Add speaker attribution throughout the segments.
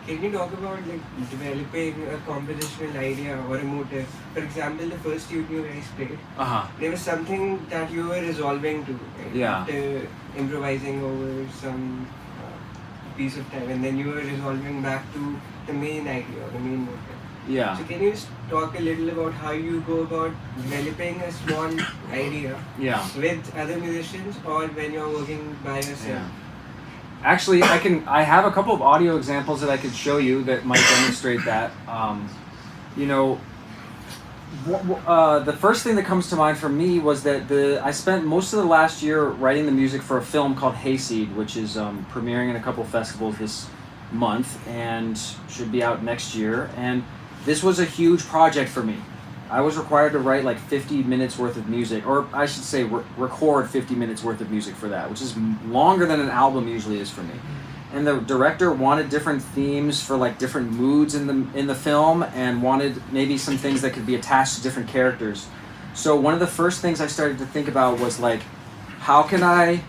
Speaker 1: Can you talk about like developing a compositional idea or a motive? For example, the first tune you guys played, there was something that you were resolving to, right?
Speaker 2: Yeah.
Speaker 1: After improvising over some piece of time, and then you were resolving back to the main idea or the main motive.
Speaker 2: Yeah.
Speaker 1: So can you just talk a little about how you go about developing a small idea with other musicians or when you're working by yourself?
Speaker 2: Yeah. Actually, I have a couple of audio examples that I could show you that might demonstrate that. You know, the first thing that comes to mind for me was that I spent most of the last year writing the music for a film called Hayseed, which is premiering in a couple of festivals this month and should be out next year. And this was a huge project for me. I was required to write like 50 minutes worth of music, or I should say record 50 minutes worth of music for that, which is longer than an album usually is for me. And the director wanted different themes for like different moods in the film, and wanted maybe some things that could be attached to different characters. So one of the first things I started to think about was like, the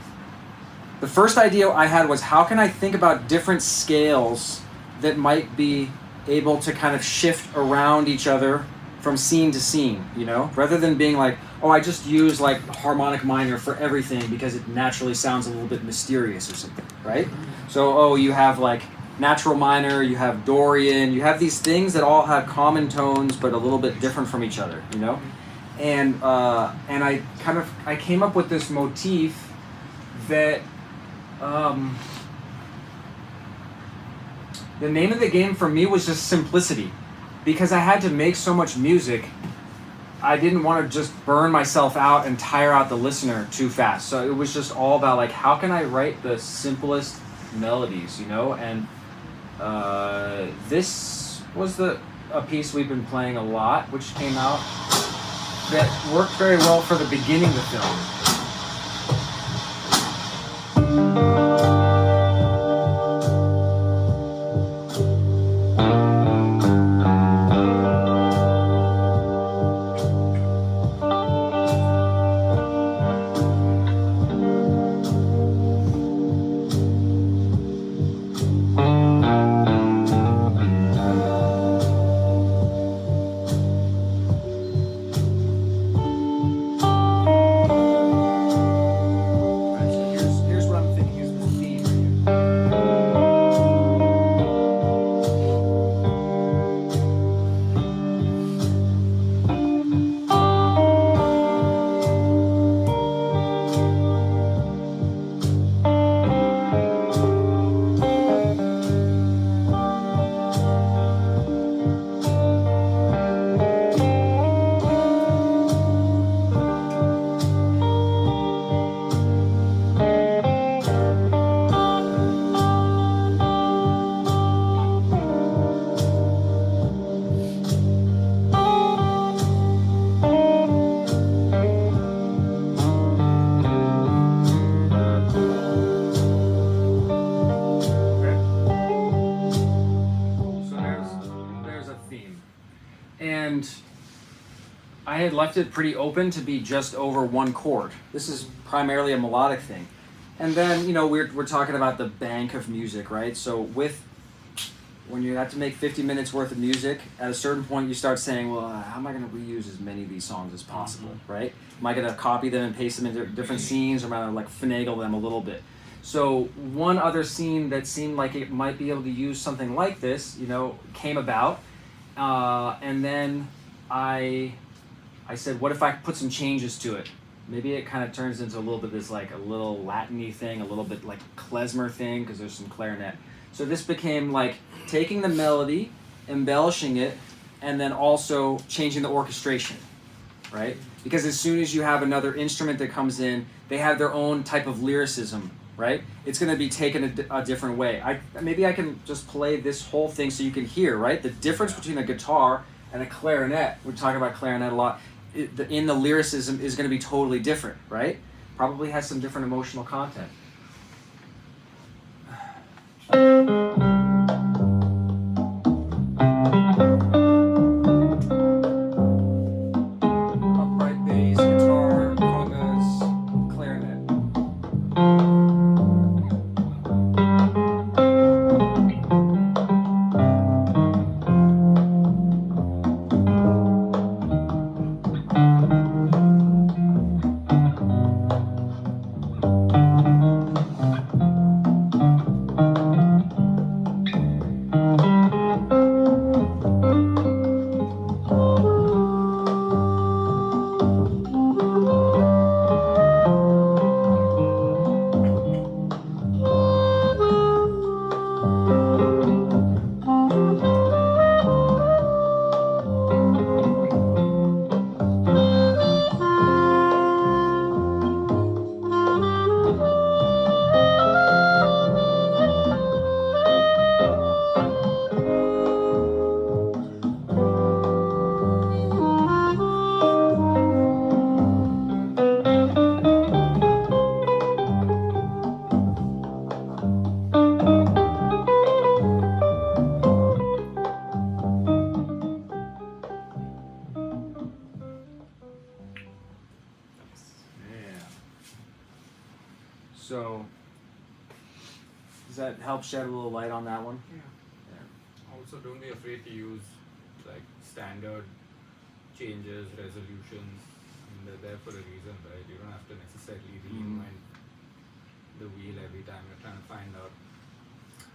Speaker 2: first idea I had was how can I think about different scales that might be able to kind of shift around each other from scene to scene, you know? Rather than being like, oh, I just use like harmonic minor for everything because it naturally sounds a little bit mysterious or something, right? So, oh, you have like natural minor, you have Dorian, you have these things that all have common tones but a little bit different from each other, you know? And I came up with this motif that the name of the game for me was just simplicity. Because I had to make so much music, I didn't want to just burn myself out and tire out the listener too fast. So it was just all about like, how can I write the simplest melodies, you know? And this was a piece we've been playing a lot, which came out that worked very well for the beginning of the film. I had left it pretty open to be just over one chord. This is primarily a melodic thing. And then, you know, we're talking about the bank of music, right? So when you have to make 50 minutes worth of music, at a certain point you start saying, well, how am I going to reuse as many of these songs as possible, right? Am I going to copy them and paste them into different scenes, or am I going to like finagle them a little bit? So one other scene that seemed like it might be able to use something like this, you know, came about. And then I said, what if I put some changes to it? Maybe it kind of turns into a little bit this like a little Latin-y thing, a little bit like klezmer thing, because there's some clarinet. So this became like taking the melody, embellishing it, and then also changing the orchestration, right? Because as soon as you have another instrument that comes in, they have their own type of lyricism, right? It's going to be taken a different way. Maybe I can just play this whole thing so you can hear, right? The difference between a guitar and a clarinet, we're talking about clarinet a lot, in the lyricism is going to be totally different, right? Probably has some different emotional content. Upright bass, guitar, congas, clarinet. Does that help shed a little light on that one?
Speaker 3: Yeah. Also, don't be afraid to use like standard changes, resolutions. I mean, they're there for a reason, right? You don't have to necessarily reinvent the wheel every time you're trying to find out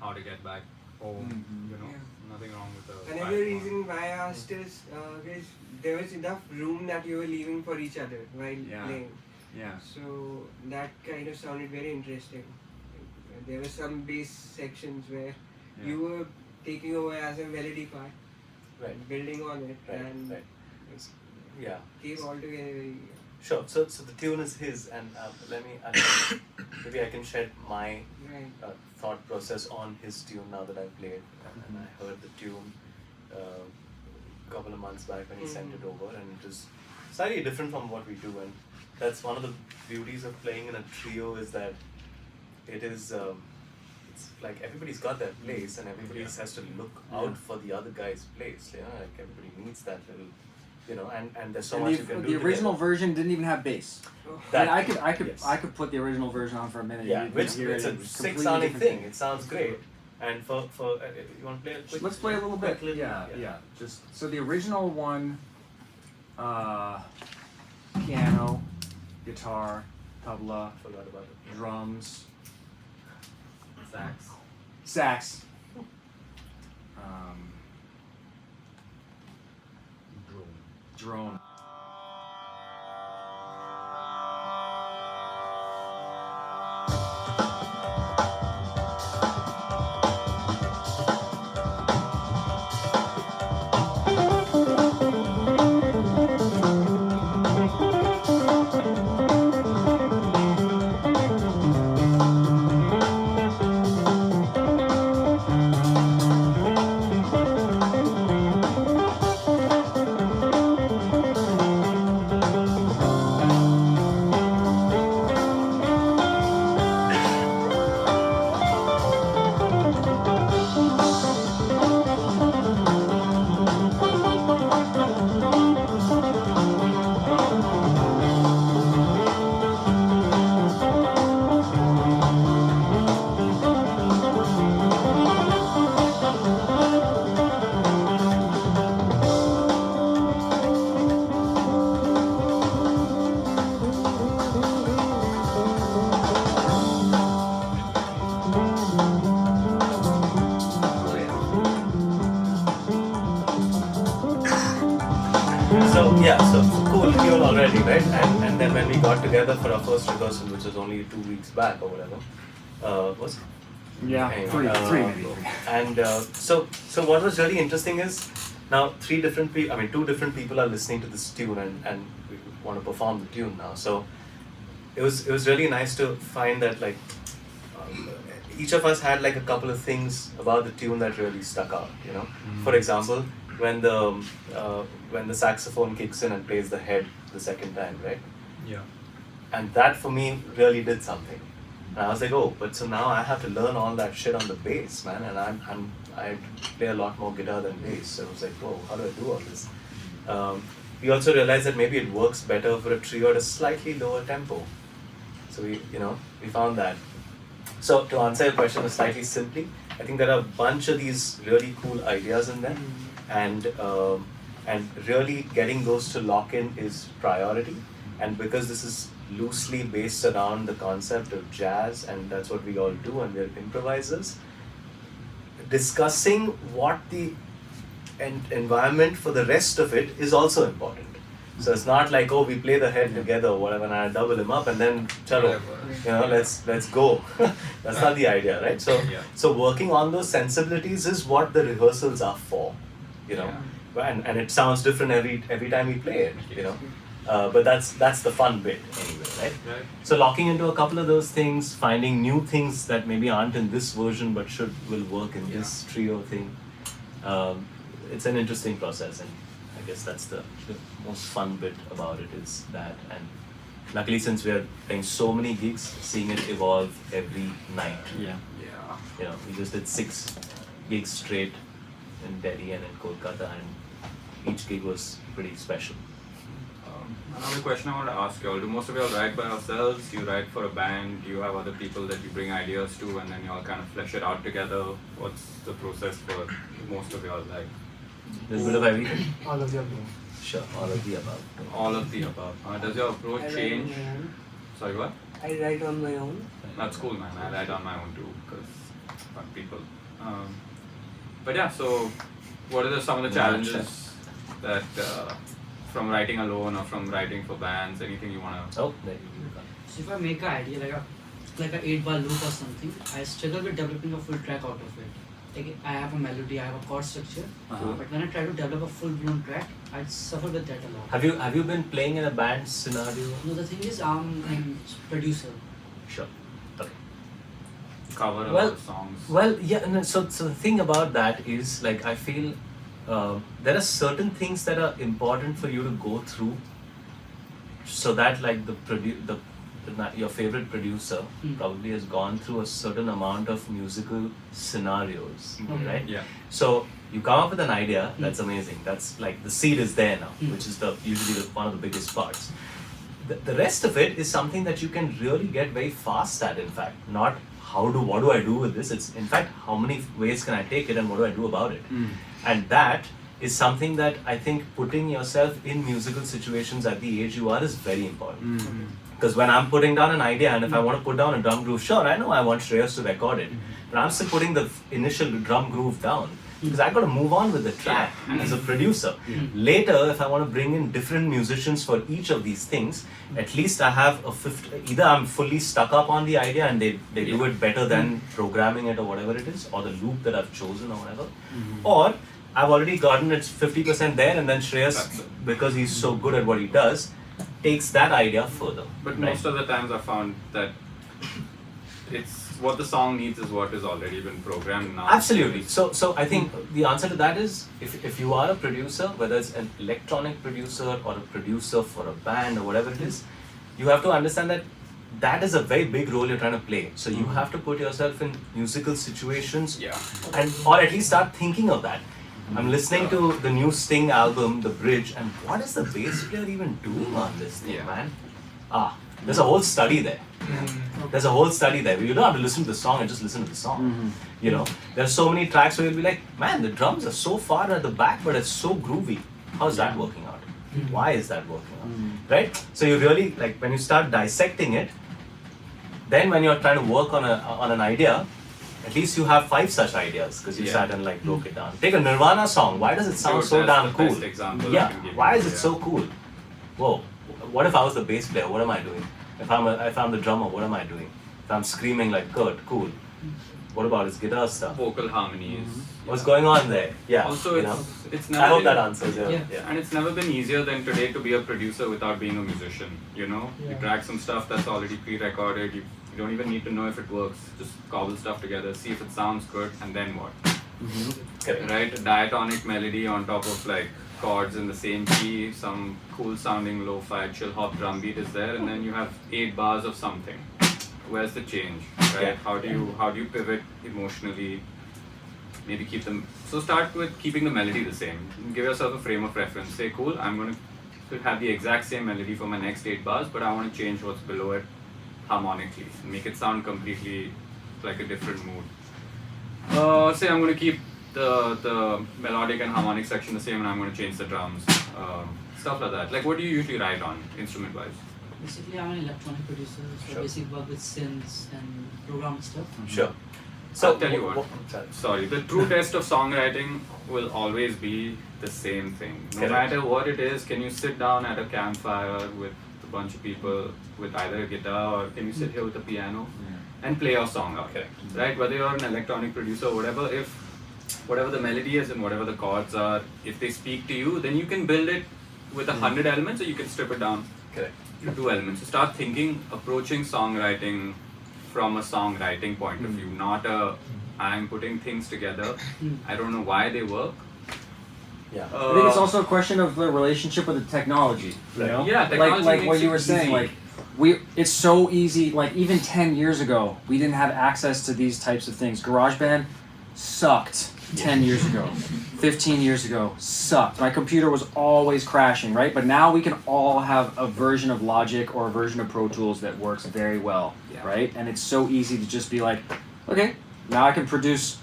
Speaker 3: how to get back home. You know, nothing wrong with the.
Speaker 1: Another reason why I asked is because there was enough room that you were leaving for each other while playing.
Speaker 2: Yeah.
Speaker 1: So that kind of sounded very interesting. There were some bass sections where you were taking over as a melody part, building on it, and came all together very.
Speaker 4: Sure. So the tune is his, and maybe I can shed my thought process on his tune now that I've played, and I heard the tune a couple of months back when he sent it over, and it is slightly different from what we do, and that's one of the beauties of playing in a trio is that it is it's like everybody's got their place, and everybody has to look out for the other guy's place. You know, like everybody needs that little. You know, and there's so much you can do.
Speaker 2: The original version didn't even have bass.
Speaker 4: That,
Speaker 2: I could put the original version on for a minute.
Speaker 4: Yeah, it's a sick sounding thing. It sounds great. And for you want to play it quick?
Speaker 2: Let's play a little bit. Yeah. Just so the original one, piano, guitar, tabla,
Speaker 4: Forgot about it.
Speaker 2: drums,
Speaker 3: Sax.
Speaker 2: sax. Drone.
Speaker 4: So cool tune already, right? And then when we got together for our first rehearsal, which was only 2 weeks back or whatever, was
Speaker 2: Yeah,
Speaker 4: anyway,
Speaker 2: three maybe.
Speaker 4: And so what was really interesting is now two different people are listening to this tune and we want to perform the tune now. So it was really nice to find that like each of us had like a couple of things about the tune that really stuck out. You know, for example, when the saxophone kicks in and plays the head the second time, right?
Speaker 3: Yeah.
Speaker 4: And that for me really did something. And I was like, oh, but so now I have to learn all that shit on the bass, man. And I play a lot more guitar than bass. So I was like, whoa, how do I do all this? We also realized that maybe it works better for a trio at a slightly lower tempo. So we found that. So to answer your question slightly simply, I think there are a bunch of these really cool ideas in there, and really getting those to lock in is priority. And because this is loosely based around the concept of jazz, and that's what we all do, and we're improvisers, discussing what the environment for the rest of it is also important. So it's not like, oh, we play the head together or whatever, and I double him up and then chalo, let's go. That's not the idea, right? So working on those sensibilities is what the rehearsals are for, and it sounds different every time we play it, but that's the fun bit anyway, right? So locking into a couple of those things, finding new things that maybe aren't in this version but will work in this trio thing. It's an interesting process, and I guess that's the most fun bit about it is that. And luckily, since we are playing so many gigs, seeing it evolve every night. We just did 6 gigs straight in Delhi and in Kolkata, and each gig was pretty special.
Speaker 3: Another question I want to ask you all, do most of you all write by yourselves? Do you write for a band? Do you have other people that you bring ideas to and then you all kind of flesh it out together? What's the process for most of you all like?
Speaker 4: There's a bit of everything.
Speaker 5: All of the above.
Speaker 4: Sure, all of the above.
Speaker 3: All of the above. Does your approach
Speaker 5: I write
Speaker 3: change?
Speaker 5: on my own.
Speaker 3: Sorry, what?
Speaker 5: I write on my own.
Speaker 3: That's cool, man. I write on my own too, because fun people. But yeah, so what are some of the challenges that from writing alone or from writing for bands? Anything you wanna?
Speaker 4: Oh, there you go.
Speaker 6: So if I make an idea like a 8-bar loop or something, I struggle with developing a full track out of it. Like I have a melody, I have a chord structure, but when I try to develop a full-blown track, I suffer with that a lot.
Speaker 4: Have you been playing in a band scenario?
Speaker 6: No, the thing is, I'm a producer.
Speaker 4: Sure. Okay.
Speaker 3: Cover a lot
Speaker 4: Well,
Speaker 3: of songs.
Speaker 4: Well, yeah. No, so the thing about that is, like, I feel there are certain things that are important for you to go through, so that like your favorite producer probably has gone through a certain amount of musical scenarios, right?
Speaker 3: Yeah.
Speaker 4: So you come up with an idea, that's amazing. That's like the seed is there now, which is usually one of the biggest parts. The rest of it is something that you can really get very fast at. In fact, not what do I do with this? It's in fact how many ways can I take it and what do I do about it? And that is something that I think putting yourself in musical situations at the age you are is very important. Because when I'm putting down an idea and if I want to put down a drum groove, sure, I know I want Shreyas to record it, but I'm still putting the initial drum groove down because I got to move on with the track as a producer. Later, if I want to bring in different musicians for each of these things, at least I have either I'm fully stuck up on the idea and they do it better than programming it or whatever it is, or the loop that I've chosen or whatever, or I've already gotten it 50% there and then Shreyas, because he's so good at what he does, takes that idea further.
Speaker 3: But most of the times I found that it's what the song needs is what has already been programmed now.
Speaker 4: Absolutely. So I think the answer to that is if you are a producer, whether it's an electronic producer or a producer for a band or whatever it is, you have to understand that is a very big role you're trying to play. So you have to put yourself in musical situations, and or at least start thinking of that. I'm listening to the new Sting album, The Bridge, and what is the bass player even doing on this thing, man? There's a whole study there. There's a whole study there. You don't have to listen to the song and just listen to the song. You know, there's so many tracks where you'll be like, man, the drums are so far at the back, but it's so groovy. How's that working out? Why is that working out? Right? So you really, like, when you start dissecting it, then when you're trying to work on an idea, at least you have 5 such ideas because you sat and like broke it down. Take a Nirvana song. Why does it sound so damn cool? Yeah. Why is it so cool? Whoa. What if I was the bass player? What am I doing? If I'm the drummer, what am I doing? If I'm screaming like Kurt, cool. What about his guitar stuff?
Speaker 3: Vocal harmonies.
Speaker 4: What's going on there? Yeah.
Speaker 3: Also, it's never
Speaker 4: I hope
Speaker 3: been,
Speaker 4: that answers. Yeah.
Speaker 3: And it's never been easier than today to be a producer without being a musician. You know, you track some stuff that's already pre-recorded. You don't even need to know if it works. Just cobble stuff together, see if it sounds good, and then what? Right? A diatonic melody on top of like chords in the same key, some cool sounding lo-fi chill hop drum beat is there, and then you have 8 bars of something. Where's the change? Right? How do you pivot emotionally? Maybe keep them. So start with keeping the melody the same. Give yourself a frame of reference. Say, cool, I'm going to have the exact same melody for my next 8 bars, but I want to change what's below it harmonically and make it sound completely like a different mood. Say I'm going to keep the melodic and harmonic section the same and I'm going to change the drums. Stuff like that. Like, what do you usually write on, instrument-wise?
Speaker 6: Basically, I'm an electronic producer, so basically work with synths and program stuff.
Speaker 4: Sure.
Speaker 3: So I'll tell you what. Sorry, the true test of songwriting will always be the same thing. No matter what it is, can you sit down at a campfire with a bunch of people with either a guitar or can you sit here with a piano and play your song out? Right? Whether you're an electronic producer or whatever, if whatever the melody is and whatever the chords are, if they speak to you, then you can build it with 100 elements or you can strip it down to 2 elements. So start approaching songwriting from a songwriting point of view, not I'm putting things together, I don't know why they work.
Speaker 2: I think it's also a question of the relationship with the technology. You know?
Speaker 3: Yeah, technology
Speaker 2: like what you were saying, like it's so easy. Like even 10 years ago, we didn't have access to these types of things. GarageBand sucked. 10 years ago, 15 years ago sucked. My computer was always crashing, right? But now we can all have a version of Logic or a version of Pro Tools that works very well, right? And it's so easy to just be like, okay, now I can produce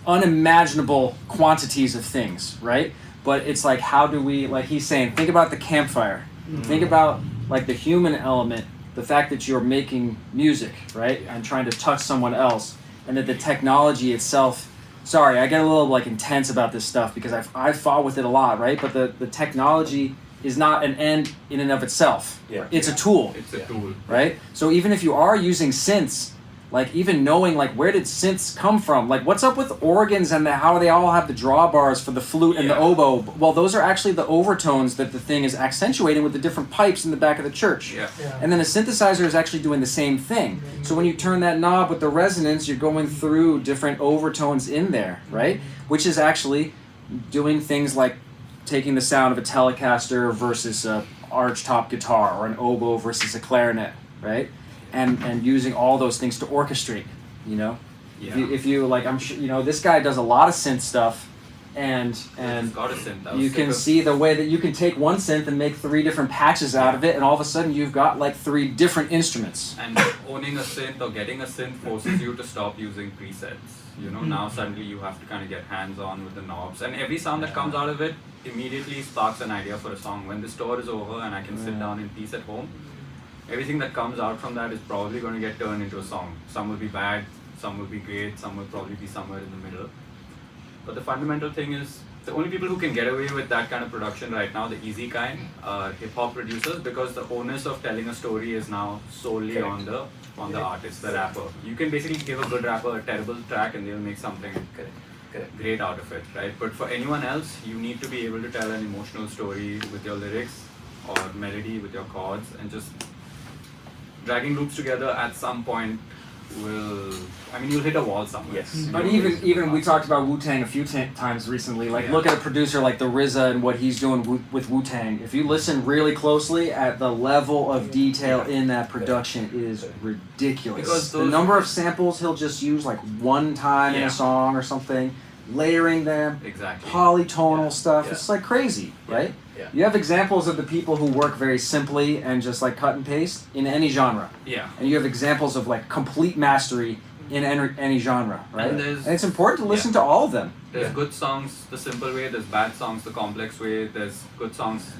Speaker 2: unimaginable quantities of things, right? But it's like, how do we, like he's saying, think about the campfire. Think about like the human element, the fact that you're making music, right? And trying to touch someone else, and that the technology itself, sorry, I get a little like intense about this stuff because I've fought with it a lot, right? But the technology is not an end in and of itself. It's a tool.
Speaker 3: It's a tool.
Speaker 2: Right? So even if you are using synths, like even knowing like where did synths come from? Like what's up with organs and how they all have the drawbars for the flute and the oboe? Well, those are actually the overtones that the thing is accentuating with the different pipes in the back of the church. And then a synthesizer is actually doing the same thing. So when you turn that knob with the resonance, you're going through different overtones in there, right? Which is actually doing things like taking the sound of a Telecaster versus a archtop guitar, or an oboe versus a clarinet, right? And using all those things to orchestrate, you know. If you like, I'm sure you know this guy does a lot of synth stuff, and
Speaker 3: got a synth.
Speaker 2: you can see the way that you can take one synth and make 3 different patches out of it, and all of a sudden you've got like 3 different instruments.
Speaker 3: And owning a synth or getting a synth forces you to stop using presets. You know, now suddenly you have to kind of get hands-on with the knobs, and every sound that comes out of it immediately sparks an idea for a song. When this tour is over and I can sit down in peace at home, everything that comes out from that is probably going to get turned into a song. Some will be bad, some will be great, some will probably be somewhere in the middle. But the fundamental thing is, the only people who can get away with that kind of production right now, the easy kind, are hip-hop producers, because the onus of telling a story is now solely on the artist, the rapper. You can basically give a good rapper a terrible track and they'll make something great out of it, right? But for anyone else, you need to be able to tell an emotional story with your lyrics or melody with your chords, and just dragging loops together at some point you'll hit a wall somewhere.
Speaker 2: But even we talked about Wu-Tang a few times recently. Like look at a producer like the RZA and what he's doing with Wu-Tang. If you listen really closely, at the level of detail in that production is ridiculous.
Speaker 3: Because
Speaker 2: the number of samples he'll just use like one time in a song or something, layering them, polytonal stuff. It's like crazy, right? You have examples of the people who work very simply and just like cut and paste in any genre. And you have examples of like complete mastery in any genre, right? And it's important to listen to all of them.
Speaker 3: There's good songs the simple way, there's bad songs the complex way, there's good songs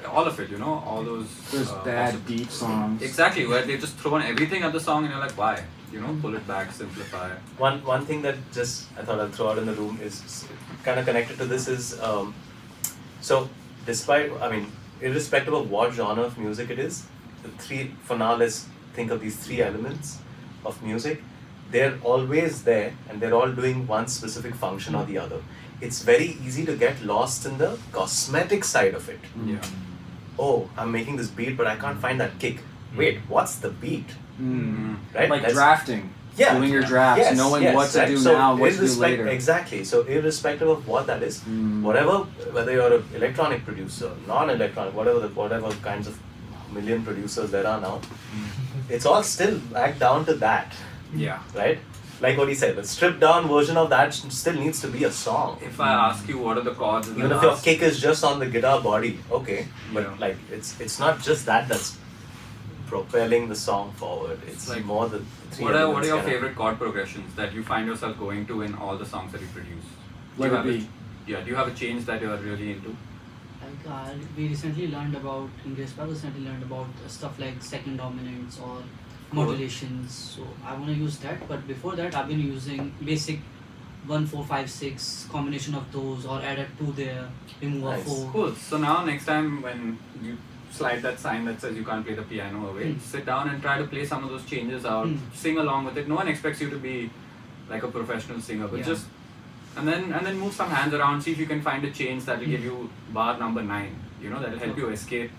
Speaker 3: all of it, you know, all those.
Speaker 2: There's bad deep songs.
Speaker 3: Exactly, where they just throw everything at the song and you're like, why? You know, pull it back, simplify.
Speaker 4: One thing that just I thought I'd throw out in the room is kind of connected to this is so despite, I mean, irrespective of what genre of music it is, the 3, for now let's think of these 3 elements of music. They're always there and they're all doing one specific function or the other. It's very easy to get lost in the cosmetic side of it. Oh, I'm making this beat but I can't find that kick. Wait, what's the beat? Right?
Speaker 2: Like drafting. Doing your drafts, knowing what to do
Speaker 4: so
Speaker 2: now and what to do later.
Speaker 4: Exactly. So irrespective of what that is, whatever, whether you're an electronic producer, non-electronic, whatever kinds of million producers there are now, it's all still back down to that. Right? Like what he said, the stripped down version of that still needs to be a song.
Speaker 3: If I ask you what are the chords,
Speaker 4: even if your kick is just on the guitar body, okay, but like it's not just that's propelling the song forward. It's like more the 3
Speaker 3: What are
Speaker 4: elements
Speaker 3: your
Speaker 4: kinda.
Speaker 3: favorite chord progressions that you find yourself going to in all the songs that you produce?
Speaker 2: Let it be.
Speaker 3: Do you have a change that you're really into?
Speaker 6: Like we recently learned about stuff like second dominants or modulations. So I want to use that. But before that, I've been using basic 1, 4, 5, 6 combination of those, or add a 2 there, remove a 4.
Speaker 3: Cool. So now next time when you slide that sign that says you can't play the piano away, sit down and try to play some of those changes out, sing along with it. No one expects you to be like a professional singer, but just and then move some hands around, see if you can find a change that will give you bar number 9, you know, that will help you escape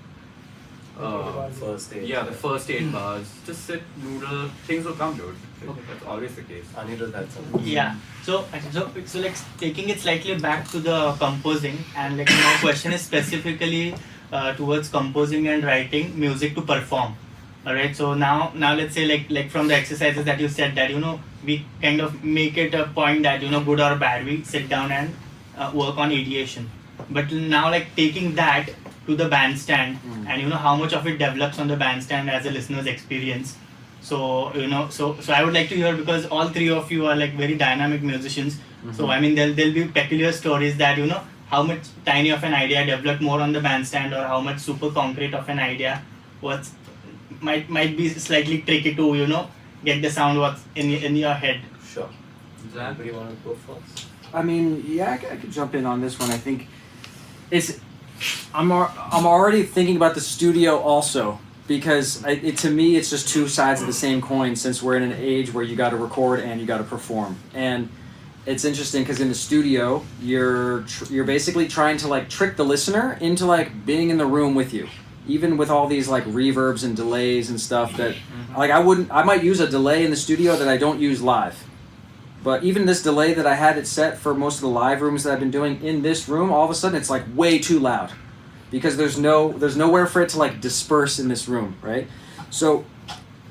Speaker 4: first 8.
Speaker 3: the first 8 bars. Just sit, noodle, things will come, dude. That's always the case.
Speaker 4: Anirudh had something.
Speaker 7: Yeah. So like taking it slightly back to the composing, and like my question is specifically towards composing and writing music to perform. Alright, so now let's say like from the exercises that you said, that we kind of make it a point that good or bad, we sit down and work on ideation. But now, like, taking that to the bandstand, and how much of it develops on the bandstand as a listener's experience. So so I would like to hear, because all three of you are like very dynamic musicians. So I mean, there'll be peculiar stories that how much tiny of an idea developed more on the bandstand, or how much super concrete of an idea might be slightly tricky to get the sound what's in your head.
Speaker 4: Sure. Anybody want to go first?
Speaker 2: I mean, yeah, I could jump in on this one. I think I'm already thinking about the studio also, because to me it's just two sides of the same coin, since we're in an age where you got to record and you got to perform. And it's interesting because in the studio you're basically trying to like trick the listener into like being in the room with you, even with all these like reverbs and delays and stuff that like I might use a delay in the studio that I don't use live. But even this delay that I had it set for most of the live rooms that I've been doing, in this room, all of a sudden it's like way too loud, because there's nowhere for it to like disperse in this room, right? So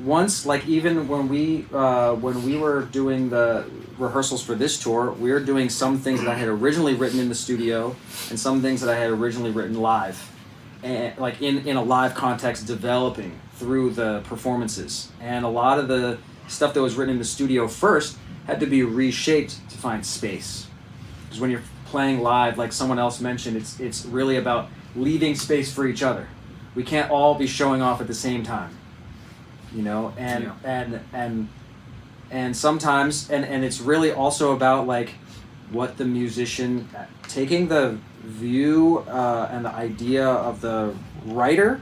Speaker 2: once, like, even when we were doing the rehearsals for this tour, we were doing some things that I had originally written in the studio and some things that I had originally written live, and like in a live context, developing through the performances. And a lot of the stuff that was written in the studio first had to be reshaped to find space, because when you're playing live, like someone else mentioned, it's really about leaving space for each other. We can't all be showing off at the same time, and sometimes and it's really also about like what the musician, taking the view and the idea of the writer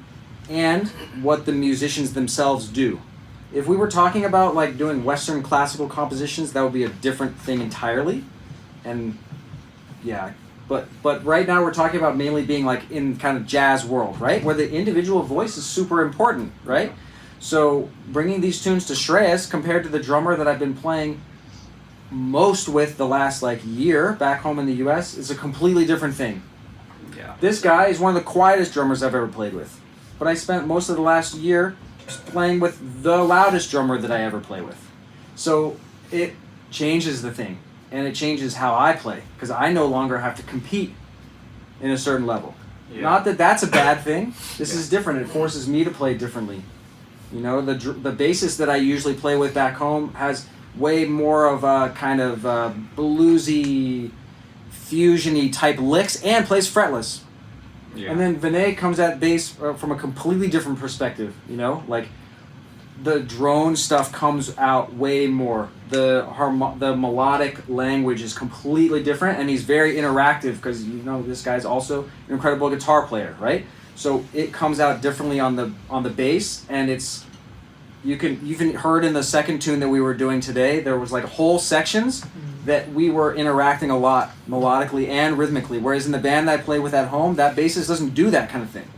Speaker 2: and what the musicians themselves do. If we were talking about like doing Western classical compositions, that would be a different thing entirely. And yeah, but right now we're talking about mainly being like in kind of jazz world, right? Where the individual voice is super important, right? So bringing these tunes to Shreyas compared to the drummer that I've been playing most with the last like year back home in the US is a completely different thing.
Speaker 3: Yeah.
Speaker 2: This guy is one of the quietest drummers I've ever played with. But I spent most of the last year playing with the loudest drummer that I ever play with. So it changes the thing, and it changes how I play, because I no longer have to compete in a certain level. Yeah. Not that that's a bad thing. This is different. It forces me to play differently. The bassist that I usually play with back home has way more of a kind of bluesy, fusion-y type licks and plays fretless. Yeah. And then Vinay comes at bass from a completely different perspective, like the drone stuff comes out way more. The melodic language is completely different, and he's very interactive because this guy's also an incredible guitar player, right? So it comes out differently on the bass, and you even heard in the second tune that we were doing today, there was like whole sections that we were interacting a lot melodically and rhythmically, whereas in the band that I play with at home, that bassist doesn't do that kind of thing.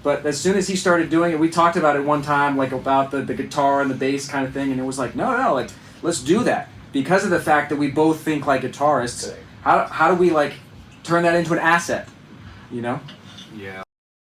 Speaker 2: But as soon as he started doing it, we talked about it one time, like about the guitar and the bass kind of thing, and it was like, no, like, let's do that. Because of the fact that we both think like guitarists, how do we like turn that into an asset,
Speaker 3: Yeah.